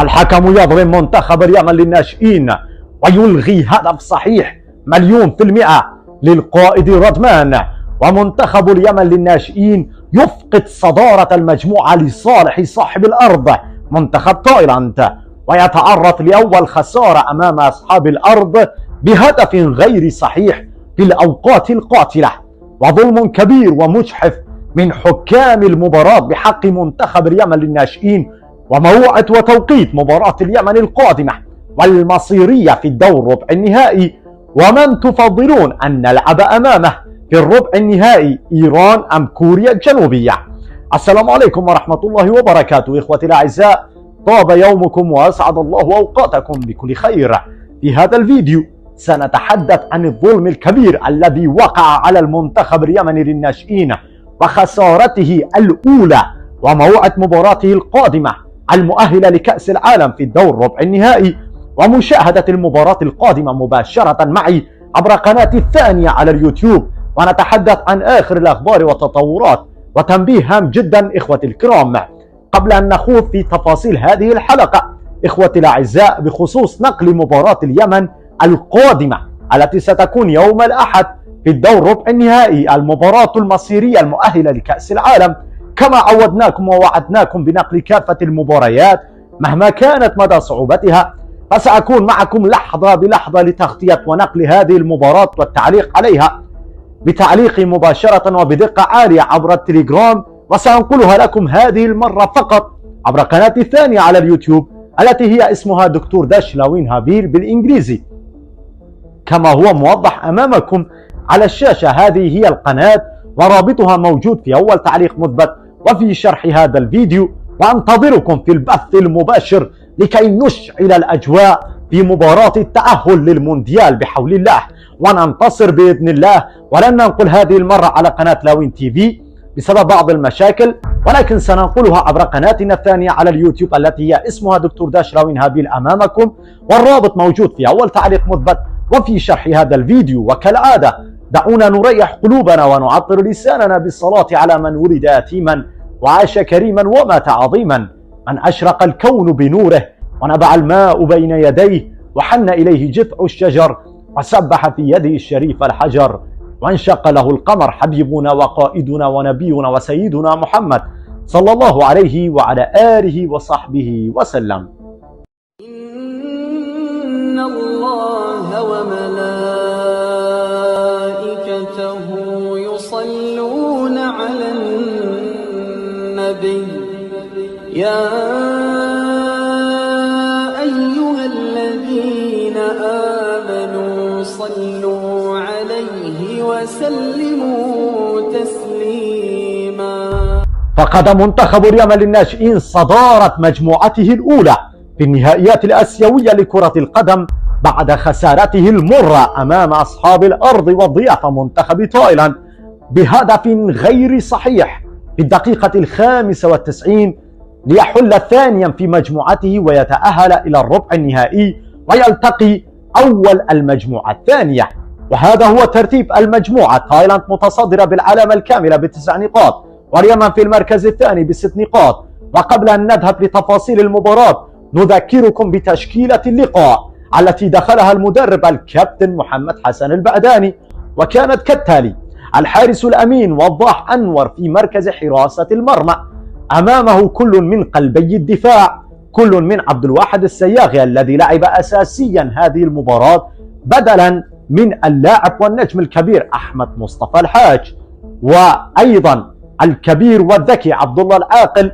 الحكم يظلم منتخب اليمن للناشئين ويلغي هدف صحيح 100% للقائد ردمان، ومنتخب اليمن للناشئين يفقد صدارة المجموعة لصالح صاحب الأرض منتخب تايلاند، ويتعرض لأول خسارة أمام أصحاب الأرض بهدف غير صحيح في الأوقات القاتلة، وظلم كبير ومجحف من حكام المباراة بحق منتخب اليمن للناشئين. وموعد وتوقيت مباراة اليمن القادمة والمصيرية في الدور ربع النهائي، ومن تفضلون أن نلعب أمامه في الربع النهائي، إيران أم كوريا الجنوبية؟ السلام عليكم ورحمة الله وبركاته. إخوتي الأعزاء، طاب يومكم وأسعد الله أوقاتكم بكل خير. في هذا الفيديو سنتحدث عن الظلم الكبير الذي وقع على المنتخب اليمني للناشئين وخسارته الأولى، وموعد مباراته القادمة المؤهلة لكأس العالم في الدور ربع النهائي، ومشاهدة المباراة القادمة مباشرة معي عبر قناتي الثانية على اليوتيوب، ونتحدث عن آخر الأخبار والتطورات. وتنبيه هام جدا إخوتي الكرام قبل أن نخوض في تفاصيل هذه الحلقة إخوتي الأعزاء بخصوص نقل مباراة اليمن القادمة التي ستكون يوم الأحد في الدور ربع النهائي، المباراة المصيرية المؤهلة لكأس العالم، كما عودناكم ووعدناكم بنقل كافة المباريات مهما كانت مدى صعوبتها. فسأكون معكم لحظة بلحظة لتغطية ونقل هذه المباراة والتعليق عليها بتعليقي مباشرة وبدقة عالية عبر التليجرام، وسأنقلها لكم هذه المرة فقط عبر قناتي الثانية على اليوتيوب التي هي اسمها دكتور داشلاوين هابيل بالإنجليزي، كما هو موضح أمامكم على الشاشة. هذه هي القناة ورابطها موجود في أول تعليق مثبت وفي شرح هذا الفيديو، وأنتظركم في البث المباشر لكي نشعل الأجواء في مباراة التأهل للمونديال بحول الله، وننتصر بإذن الله. ولن ننقل هذه المرة على قناة لاوين تي في بسبب بعض المشاكل، ولكن سننقلها عبر قناتنا الثانية على اليوتيوب التي هي اسمها دكتور داشلاوين هابيل أمامكم، والرابط موجود في أول تعليق مثبت وفي شرح هذا الفيديو. وكالعادة دعونا نريح قلوبنا ونعطر لساننا بالصلاة على من ولد يتيما وعاش كريما ومات عظيما، من أشرق الكون بنوره ونبع الماء بين يديه وحن إليه جذع الشجر وسبح في يده الشريف الحجر، وانشق له القمر، حبيبنا وقائدنا ونبينا وسيدنا محمد صلى الله عليه وعلى آله وصحبه وسلم. إن الله وملائكته يصلون على النبي يا أيها الذين آمنوا صلوا عليه وسلموا تسليما. فقد منتخب اليمن للناشئين صدارة مجموعته الأولى في النهائيات الآسيوية لكرة القدم بعد خسارته المرة أمام أصحاب الأرض والضيافة منتخب تايلاند بهدف غير صحيح في الدقيقة 95 ليحل ثانيا في مجموعته ويتأهل إلى الربع النهائي ويلتقي أول المجموعة الثانية. وهذا هو ترتيب المجموعة: تايلاند متصدرة بالعلامة الكاملة ب9 نقاط، واليمن في المركز الثاني ب6 نقاط. وقبل أن نذهب لتفاصيل المباراة نذكركم بتشكيلة اللقاء التي دخلها المدرب الكابتن محمد حسن البعداني، وكانت كالتالي: الحارس الأمين وضاح أنور في مركز حراسة المرمى، أمامه كل من قلبي الدفاع، كل من عبد الواحد السياغي الذي لعب أساسيا هذه المباراة بدلا من اللاعب والنجم الكبير أحمد مصطفى الحاج، وأيضا الكبير والذكي عبد الله العاقل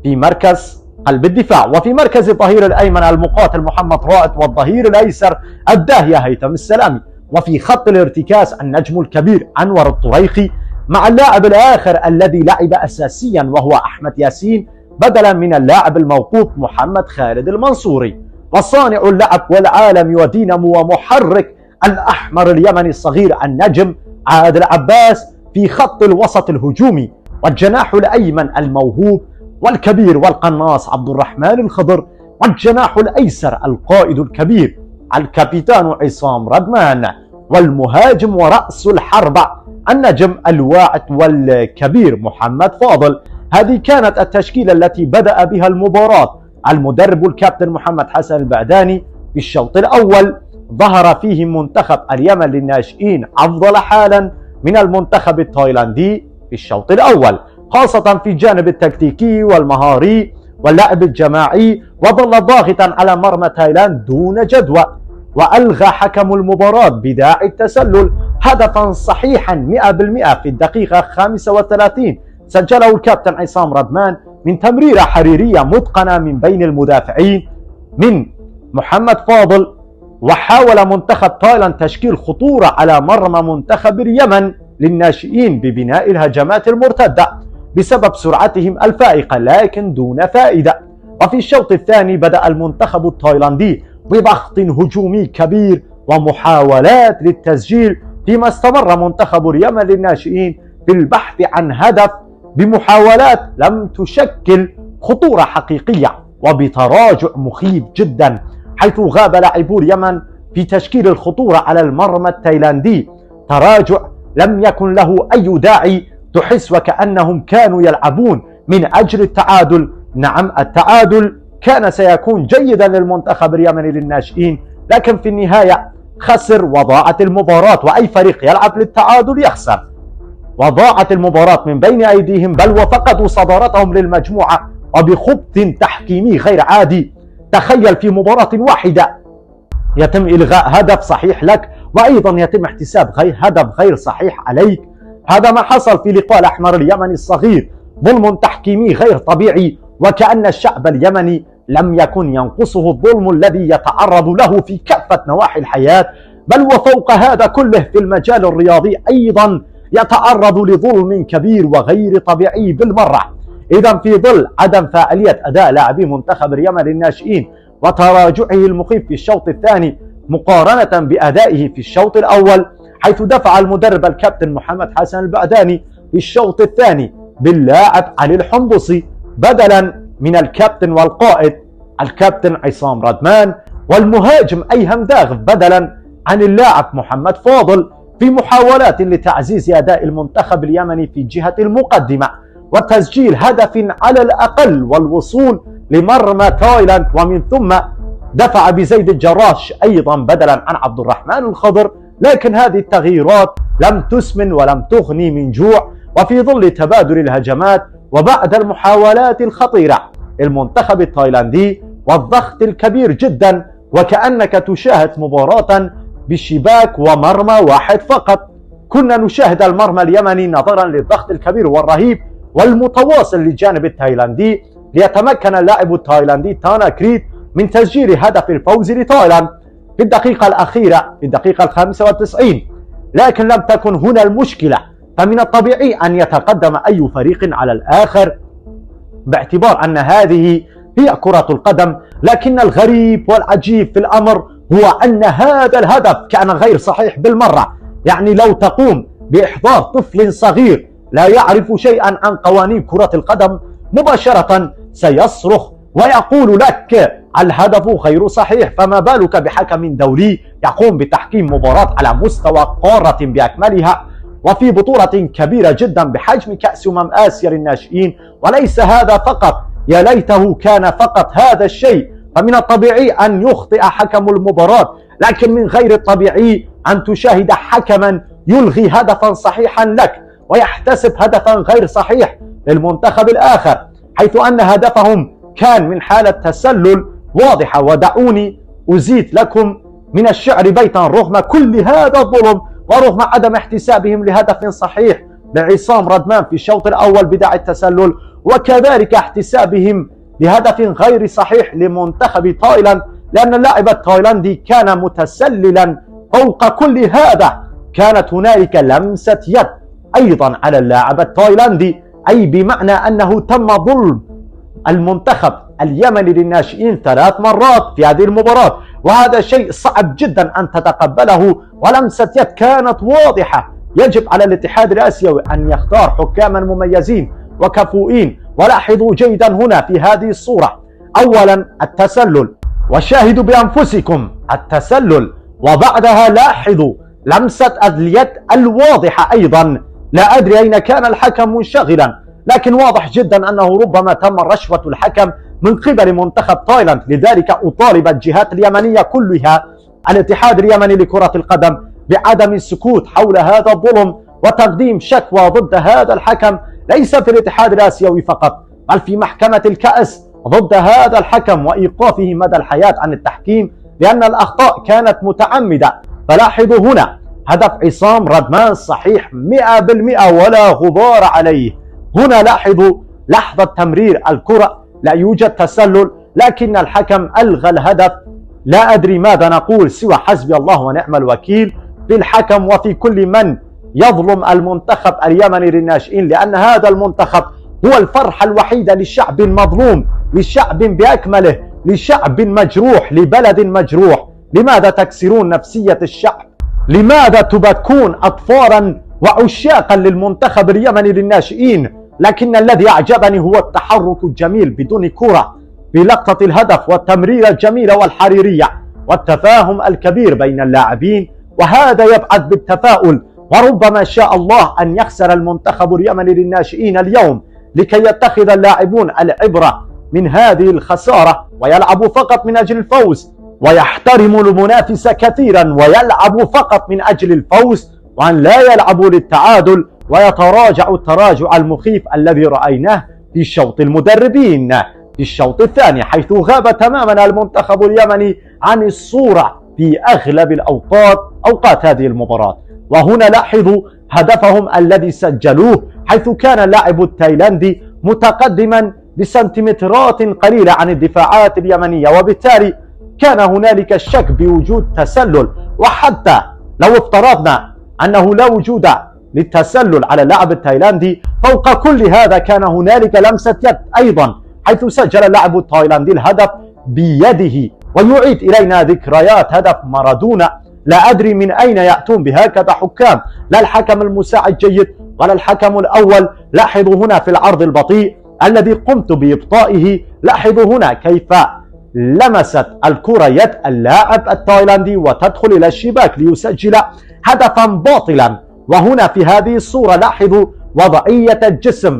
في مركز قلب الدفاع. وفي مركز الظهير الأيمن المقاتل محمد رائد، والظهير الأيسر الداهية هيثم السلامي، وفي خط الارتكاز النجم الكبير أنور الطريقي مع اللاعب الآخر الذي لعب أساسيا وهو أحمد ياسين بدلا من اللاعب الموقوف محمد خالد المنصوري، وصانع اللعب والعالم ودينامو ومحرك الأحمر اليمني الصغير النجم عادل عباس في خط الوسط الهجومي، والجناح الأيمن الموهوب والكبير والقناص عبد الرحمن الخضر، والجناح الأيسر القائد الكبير الكابيتان عصام ردمان، والمهاجم ورأس الحربة النجم الواعد والكبير محمد فاضل. هذه كانت التشكيلة التي بدأ بها المباراة المدرب الكابتن محمد حسن البعداني في الشوط الأول ظهر فيه منتخب اليمن للناشئين أفضل حالا من المنتخب التايلاندي في الشوط الأول، خاصة في الجانب التكتيكي والمهاري واللعب الجماعي، وظل ضاغطا على مرمى تايلاند دون جدوى، وألغى حكم المباراة بداعي التسلل هدفا صحيحا 100% في الدقيقة 35 سجله الكابتن عصام ردمان من تمريرة حريرية متقنة من بين المدافعين من محمد فاضل. وحاول منتخب تايلاند تشكيل خطورة على مرمى منتخب اليمن للناشئين ببناء الهجمات المرتدة بسبب سرعتهم الفائقة لكن دون فائدة. وفي الشوط الثاني بدأ المنتخب التايلاندي بضغط هجومي كبير ومحاولات للتسجيل، فيما استمر منتخب اليمن للناشئين في البحث عن هدف بمحاولات لم تشكل خطورة حقيقية وبتراجع مخيف جدا، حيث غاب لاعبو اليمن في تشكيل الخطورة على المرمى التايلاندي. تراجع لم يكن له أي داعي، تحس وكأنهم كانوا يلعبون من أجل التعادل. نعم، التعادل كان سيكون جيدا للمنتخب اليمني للناشئين، لكن في النهاية خسر وضاعت المباراة، وأي فريق يلعب للتعادل يخسر. وضاعت المباراة من بين أيديهم، بل وفقدوا صدارتهم للمجموعة وبخبث تحكيمي غير عادي. تخيل في مباراة واحدة يتم إلغاء هدف صحيح لك، وأيضا يتم احتساب هدف غير صحيح عليك. هذا ما حصل في لقاء الأحمر اليمني الصغير، ظلم تحكيمي غير طبيعي، وكأن الشعب اليمني لم يكن ينقصه الظلم الذي يتعرض له في كافة نواحي الحياة، بل وفوق هذا كله في المجال الرياضي أيضا يتعرض لظلم كبير وغير طبيعي بالمرة. إذا في ظل عدم فاعلية أداء لاعبي منتخب اليمن للناشئين وتراجعه المخيف في الشوط الثاني مقارنة بأدائه في الشوط الأول، حيث دفع المدرب الكابتن محمد حسن البعداني في الشوط الثاني باللاعب علي الحنبصي بدلا من الكابتن والقائد الكابتن عصام ردمان، والمهاجم أيهم داغف بدلا عن اللاعب محمد فاضل، في محاولات لتعزيز أداء المنتخب اليمني في جهة المقدمة وتسجيل هدف على الأقل والوصول لمرمى تايلاند. ومن ثم دفع بزيد الجراش أيضا بدلا عن عبد الرحمن الخضر، لكن هذه التغييرات لم تسمن ولم تغني من جوع. وفي ظل تبادل الهجمات وبعد المحاولات الخطيرة المنتخب التايلاندي والضغط الكبير جدا، وكأنك تشاهد مباراة بشباك ومرمى واحد فقط. كنا نشاهد المرمى اليمني نظرا للضغط الكبير والرهيب والمتواصل للجانب التايلاندي، ليتمكن اللاعب التايلاندي تانا كريت من تسجيل هدف الفوز لتايلاند في الدقيقة الأخيرة في الدقيقة 95. لكن لم تكن هنا المشكلة، فمن الطبيعي أن يتقدم أي فريق على الآخر باعتبار أن هذه هي كرة القدم. لكن الغريب والعجيب في الأمر هو أن هذا الهدف كان غير صحيح بالمرة. يعني لو تقوم بإحضار طفل صغير لا يعرف شيئا عن قوانين كرة القدم مباشرة سيصرخ ويقول لك الهدف غير صحيح، فما بالك بحكم دولي يقوم بتحكيم مباراة على مستوى قارة بأكملها وفي بطولة كبيرة جدا بحجم كأس آسيا للناشئين. وليس هذا فقط، يا ليته كان فقط هذا الشيء، فمن الطبيعي أن يخطئ حكم المباراة، لكن من غير الطبيعي أن تشاهد حكما يلغي هدفا صحيحا لك ويحتسب هدفا غير صحيح للمنتخب الآخر، حيث أن هدفهم كان من حالة تسلل واضحة. ودعوني أزيد لكم من الشعر بيتا رغم كل هذا الظلم ورغم عدم احتسابهم لهدف صحيح لعصام ردمان في الشوط الأول بداعي التسلل، وكذلك احتسابهم لهدف غير صحيح لمنتخب تايلاند، لأن اللاعب التايلاندي كان متسللا. فوق كل هذا كانت هنالك لمسة يد أيضا على اللاعب التايلاندي، أي بمعنى أنه تم ظلم المنتخب اليمني للناشئين 3 مرات في هذه المباراة، وهذا شيء صعب جدا أن تتقبله. ولمسة يد كانت واضحة. يجب على الاتحاد الآسيوي أن يختار حكاما مميزين وكفؤين. ولاحظوا جيدا هنا في هذه الصورة، أولا التسلل، وشاهدوا بأنفسكم التسلل، وبعدها لاحظوا لمسة اليد الواضحة أيضا. لا أدري أين كان الحكم منشغلا، لكن واضح جدا أنه ربما تم رشوة الحكم من قبل منتخب تايلاند. لذلك أطالب الجهات اليمنية كلها، الاتحاد اليمني لكرة القدم، بعدم السكوت حول هذا الظلم وتقديم شكوى ضد هذا الحكم، ليس في الاتحاد الآسيوي فقط بل في محكمة الكأس ضد هذا الحكم وإيقافه مدى الحياة عن التحكيم لأن الأخطاء كانت متعمدة. فلاحظوا هنا هدف عصام ردمان صحيح 100% ولا غبار عليه. هنا لاحظوا لحظة تمرير الكرة لا يوجد تسلل، لكن الحكم ألغى الهدف. لا أدري ماذا نقول سوى حسبي الله ونعم الوكيل في الحكم وفي كل من يظلم المنتخب اليمني للناشئين، لأن هذا المنتخب هو الفرحة الوحيدة للشعب المظلوم، للشعب بأكمله، لشعب مجروح، لبلد مجروح. لماذا تكسرون نفسية الشعب؟ لماذا تبكون أطفالا وعشاقا للمنتخب اليمني للناشئين؟ لكن الذي أعجبني هو التحرك الجميل بدون كرة بلقطة الهدف والتمريرة الجميلة والحريرية والتفاهم الكبير بين اللاعبين، وهذا يبعث بالتفاؤل. وربما شاء الله أن يخسر المنتخب اليمني للناشئين اليوم لكي يتخذ اللاعبون العبرة من هذه الخسارة ويلعبوا فقط من أجل الفوز، ويحترموا المنافس كثيرا ويلعبوا فقط من أجل الفوز، وأن لا يلعبوا للتعادل ويتراجعوا التراجع المخيف الذي رأيناه في شوط المدربين في الشوط الثاني، حيث غاب تماما المنتخب اليمني عن الصورة في أغلب أوقات هذه المباراة. وهنا لاحظوا هدفهم الذي سجلوه، حيث كان اللاعب التايلاندي متقدما بسنتيمترات قليلة عن الدفاعات اليمنية، وبالتالي كان هنالك الشك بوجود تسلل. وحتى لو افترضنا أنه لا وجود للتسلل على اللاعب التايلاندي، فوق كل هذا كان هنالك لمسة يد أيضا، حيث سجل اللاعب التايلاندي الهدف بيده. ويعيد إلينا ذكريات هدف مارادونا. لا أدري من أين يأتون بهكذا حكام، لا الحكم المساعد جيد ولا الحكم الأول. لاحظوا هنا في العرض البطيء الذي قمت بإبطائه، لاحظوا هنا كيف لمست الكرة يد اللاعب التايلاندي وتدخل إلى الشباك ليسجل هدفا باطلا. وهنا في هذه الصورة لاحظوا وضعية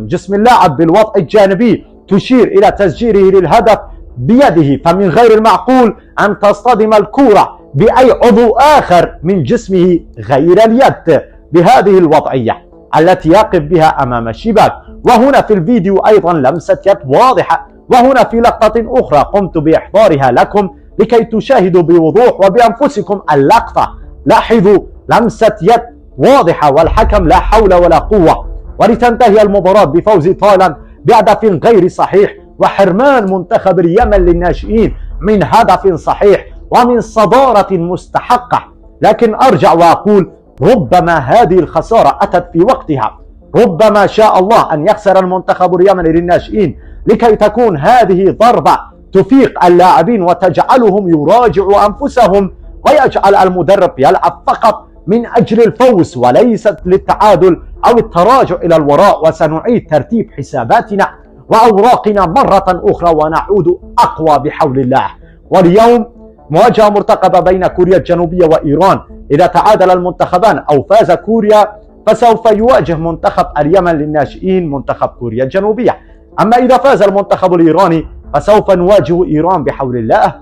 جسم اللاعب بالوضع الجانبي تشير إلى تسجيله للهدف بيده، فمن غير المعقول أن تصطدم الكرة بأي عضو آخر من جسمه غير اليد بهذه الوضعية التي يقف بها أمام الشباك. وهنا في الفيديو أيضا لمسة يد واضحة. وهنا في لقطة أخرى قمت بإحضارها لكم لكي تشاهدوا بوضوح وبأنفسكم اللقطة. لاحظوا لمسة يد واضحة والحكم لا حول ولا قوة، ولتنتهي المباراة بفوز تايلاند بهدف غير صحيح وحرمان منتخب اليمن للناشئين من هدف صحيح ومن صدارة مستحقة. لكن أرجع وأقول ربما هذه الخسارة أتت في وقتها، ربما شاء الله أن يخسر المنتخب اليمني للناشئين لكي تكون هذه ضربة تفيق اللاعبين وتجعلهم يراجعوا أنفسهم، ويجعل المدرب يلعب فقط من أجل الفوز وليست للتعادل أو التراجع إلى الوراء. وسنعيد ترتيب حساباتنا وأوراقنا مرة أخرى ونعود أقوى بحول الله. واليوم مواجهة مرتقبة بين كوريا الجنوبية وإيران. إذا تعادل المنتخبان أو فاز كوريا فسوف يواجه منتخب اليمن للناشئين منتخب كوريا الجنوبية. أما إذا فاز المنتخب الإيراني فسوف نواجه إيران بحول الله،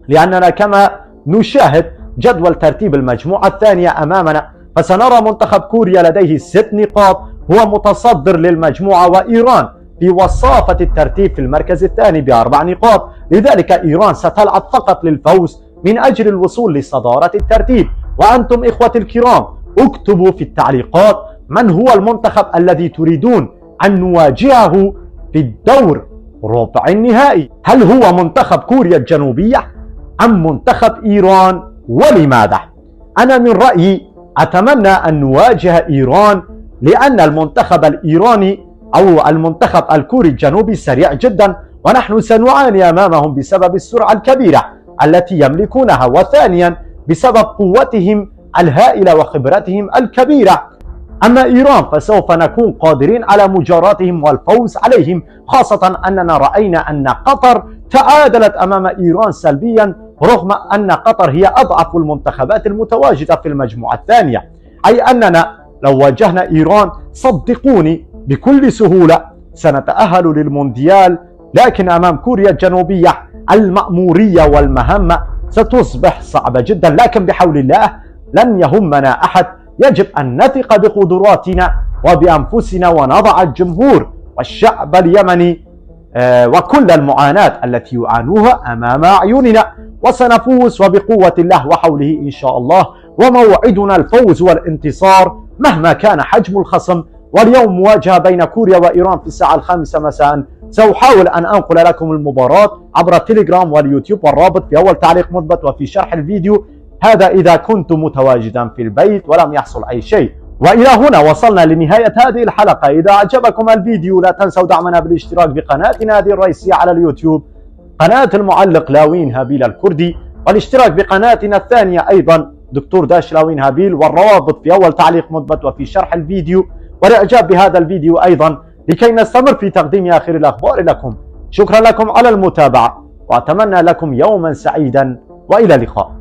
لأننا كما نشاهد جدول ترتيب المجموعة الثانية أمامنا، فسنرى منتخب كوريا لديه 6 نقاط هو متصدر للمجموعة، وإيران في وصافة الترتيب في المركز الثاني ب4 نقاط. لذلك إيران ستلعب فقط للفوز من أجل الوصول لصدارة الترتيب. وأنتم إخوتي الكرام اكتبوا في التعليقات من هو المنتخب الذي تريدون أن نواجهه في الدور ربع النهائي. هل هو منتخب كوريا الجنوبية أم منتخب إيران؟ ولماذا؟ أنا من رأيي أتمنى أن نواجه إيران، لأن المنتخب الإيراني أو المنتخب الكوري الجنوبي سريع جدا، ونحن سنعاني أمامهم بسبب السرعة الكبيرة التي يملكونها، وثانيا بسبب قوتهم الهائلة وخبرتهم الكبيرة. أما إيران فسوف نكون قادرين على مجاراتهم والفوز عليهم، خاصة أننا رأينا أن قطر تعادلت أمام إيران سلبيا، رغم أن قطر هي أضعف المنتخبات المتواجدة في المجموعة الثانية. أي أننا لو واجهنا إيران صدقوني بكل سهولة سنتأهل للمونديال لكن أمام كوريا الجنوبية المأمورية والمهمة ستصبح صعبة جدا، لكن بحول الله لن يهمنا أحد. يجب أن نثق بقدراتنا وبأنفسنا ونضع الجمهور والشعب اليمني وكل المعاناة التي يعانوها أمام أعيننا، وسنفوز وبقوة الله وحوله إن شاء الله. وموعدنا الفوز والانتصار مهما كان حجم الخصم. واليوم مواجهة بين كوريا وإيران في الساعة 5 مساء. سأحاول أن أنقل لكم المباراة عبر التليجرام واليوتيوب، والرابط في أول تعليق مثبت وفي شرح الفيديو. هذا إذا كنت متواجدا في البيت ولم يحصل أي شيء. وإلى هنا وصلنا لنهاية هذه الحلقة. إذا أعجبكم الفيديو لا تنسوا دعمنا بالاشتراك بقناتنا هذه الرئيسية على اليوتيوب، قناة المعلق لاوين هابيل الكردي، والاشتراك بقناتنا الثانية أيضا دكتور داش لاوين هابيل، والروابط في أول تعليق مثبت وفي شرح الفيديو. والإعجاب بهذا الفيديو أيضا لكي نستمر في تقديم آخر الأخبار لكم. شكرا لكم على المتابعة، وأتمنى لكم يوما سعيدا، وإلى اللقاء.